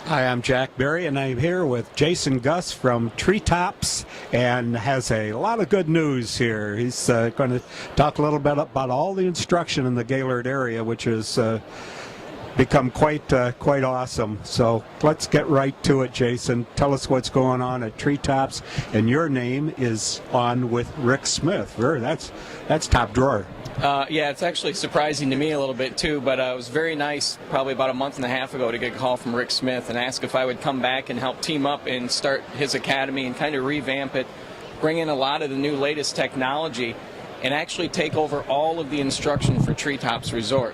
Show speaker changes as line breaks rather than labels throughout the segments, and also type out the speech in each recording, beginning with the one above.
Hi, I'm Jack Berry, and I'm here with Jason Guss from Treetops, and has a lot of good news here. He's going to talk a little bit about all the instruction in the Gaylord area, which has become quite awesome. So let's get right to it, Jason. Tell us what's going on at Treetops, and your name is on with Rick Smith. That's top drawer.
Yeah, it's actually surprising to me a little bit too, but it was very nice probably about a month and a half ago to get a call from Rick Smith and ask if I would come back and help team up and start his academy and kind of revamp it, bring in a lot of the new latest technology, and actually take over all of the instruction for Treetops Resort.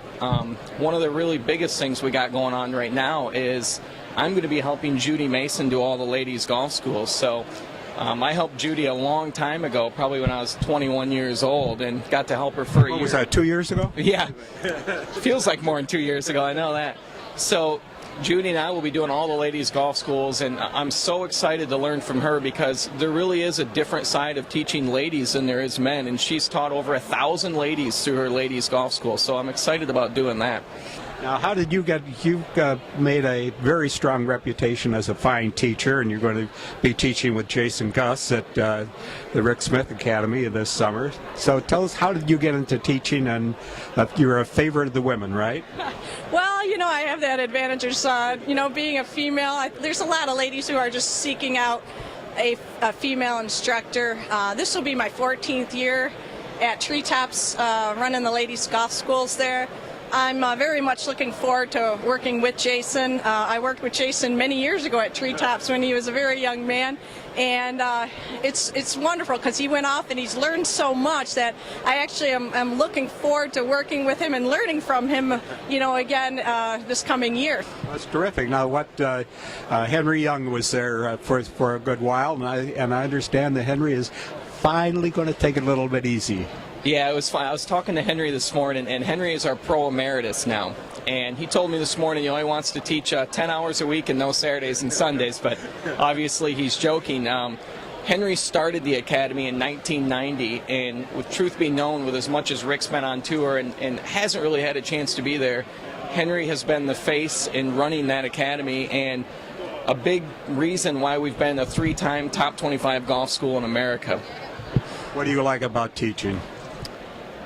One of the really biggest things we got going on right now is I'm going to be helping Judy Mason do all the ladies golf schools. So I helped Judy a long time ago, probably when I was 21 years old, and got to help her for a year.
Was that 2 years ago?
Yeah. Feels like more than 2 years ago, I know that. So Judy and I will be doing all the ladies golf schools, and I'm so excited to learn from her because there really is a different side of teaching ladies than there is men, and she's taught over 1,000 ladies through her ladies golf school, so I'm excited about doing that.
Now, how did you've made a very strong reputation as a fine teacher, and you're going to be teaching with Jason Guss at the Rick Smith Academy this summer. So tell us, how did you get into teaching? And you're a favorite of the women, right?
Well, I have that advantage of, being a female. There's a lot of ladies who are just seeking out a female instructor. This will be my 14th year at Treetops, running the ladies golf schools there. I'm very much looking forward to working with Jason. I worked with Jason many years ago at Treetops when he was a very young man, and it's wonderful because he went off and he's learned so much that I actually am looking forward to working with him and learning from him, again this coming year.
That's terrific. Now, Henry Young was there for a good while, and I understand that Henry is finally going to take it a little bit easy.
Yeah, it was fun. I was talking to Henry this morning, and Henry is our pro emeritus now. And he told me this morning he only wants to teach 10 hours a week and no Saturdays and Sundays, but obviously he's joking. Henry started the academy in 1990, and with truth be known, with as much as Rick's been on tour and hasn't really had a chance to be there, Henry has been the face in running that academy and a big reason why we've been a 3-time top 25 golf school in America.
What do you like about teaching?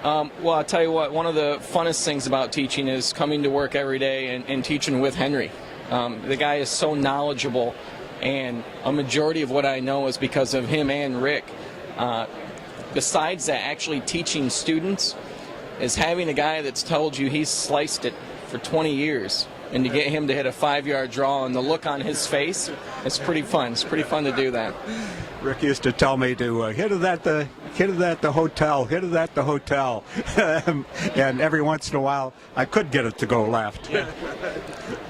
Well, I'll tell you what, one of the funnest things about teaching is coming to work every day and teaching with Henry. The guy is so knowledgeable, and a majority of what I know is because of him and Rick. Besides that, actually teaching students is having a guy that's told you he's sliced it for 20 years, and to get him to hit a 5-yard draw and the look on his face, it's pretty fun. It's pretty fun to do that.
Rick used to tell me to hit it at the hotel, and every once in a while I could get it to go left.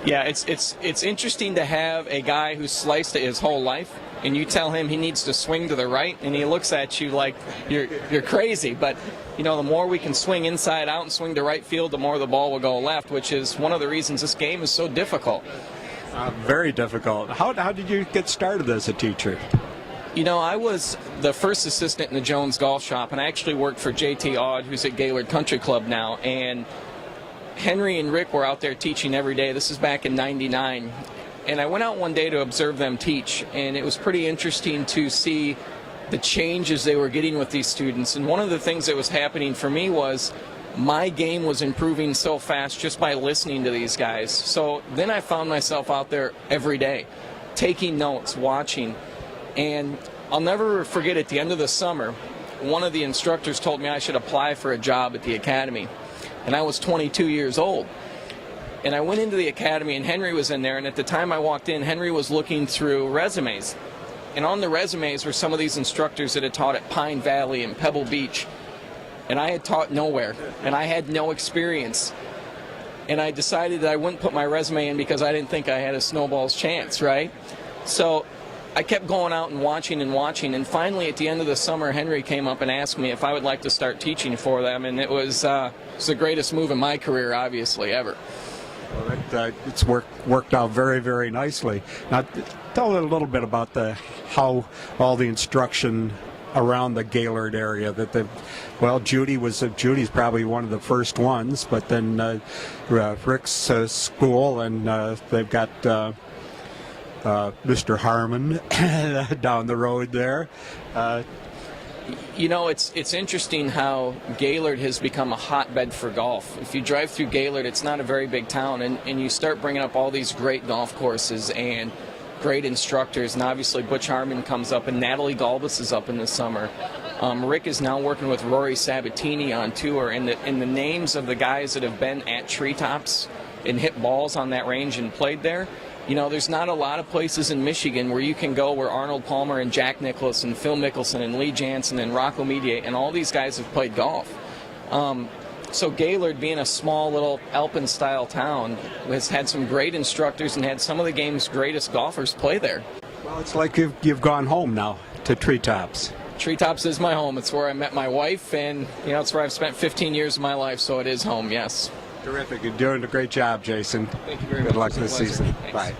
Yeah, it's interesting to have a guy who sliced it his whole life, and you tell him he needs to swing to the right, and he looks at you like you're crazy. But the more we can swing inside out and swing to right field, the more the ball will go left, which is one of the reasons this game is so difficult.
Very difficult. How did you get started as a teacher?
I was the first assistant in the Jones Golf Shop, and I actually worked for J.T. Aud, who's at Gaylord Country Club now. And Henry and Rick were out there teaching every day. This is back in '99. And I went out one day to observe them teach, and it was pretty interesting to see the changes they were getting with these students. And one of the things that was happening for me was my game was improving so fast just by listening to these guys. So then I found myself out there every day, taking notes, watching. And I'll never forget, at the end of the summer, one of the instructors told me I should apply for a job at the academy. And I was 22 years old. And I went into the academy, and Henry was in there. And at the time I walked in, Henry was looking through resumes. And on the resumes were some of these instructors that had taught at Pine Valley and Pebble Beach. And I had taught nowhere, and I had no experience. And I decided that I wouldn't put my resume in because I didn't think I had a snowball's chance, right? So I kept going out and watching, and finally at the end of the summer, Henry came up and asked me if I would like to start teaching for them, and it was the greatest move in my career, obviously, ever.
Well, it's worked out very, very nicely. Now, tell a little bit about how all the instruction around the Gaylord area. Judy's probably one of the first ones, but then Rick's school, and they've got Mr. Harmon down the road there.
You know, it's interesting how Gaylord has become a hotbed for golf. If you drive through Gaylord, it's not a very big town, and you start bringing up all these great golf courses and great instructors, and obviously Butch Harmon comes up, and Natalie Gulbis is up in the summer. Rick is now working with Rory Sabatini on tour, and the names of the guys that have been at Treetops and hit balls on that range and played there. You know, there's not a lot of places in Michigan where you can go where Arnold Palmer and Jack Nicklaus and Phil Mickelson and Lee Jansen and Rocco Mediate and all these guys have played golf. So Gaylord, being a small little Alpine-style town, has had some great instructors and had some of the game's greatest golfers play there.
Well, it's like you've gone home now to Treetops.
Treetops is my home. It's where I met my wife, and you know, it's where I've spent 15 years of my life, so it is home, yes.
Terrific. You're doing a great job, Jason.
Thank you very much.
Good luck
It was
this
a pleasure.
season.
Thanks.
Bye.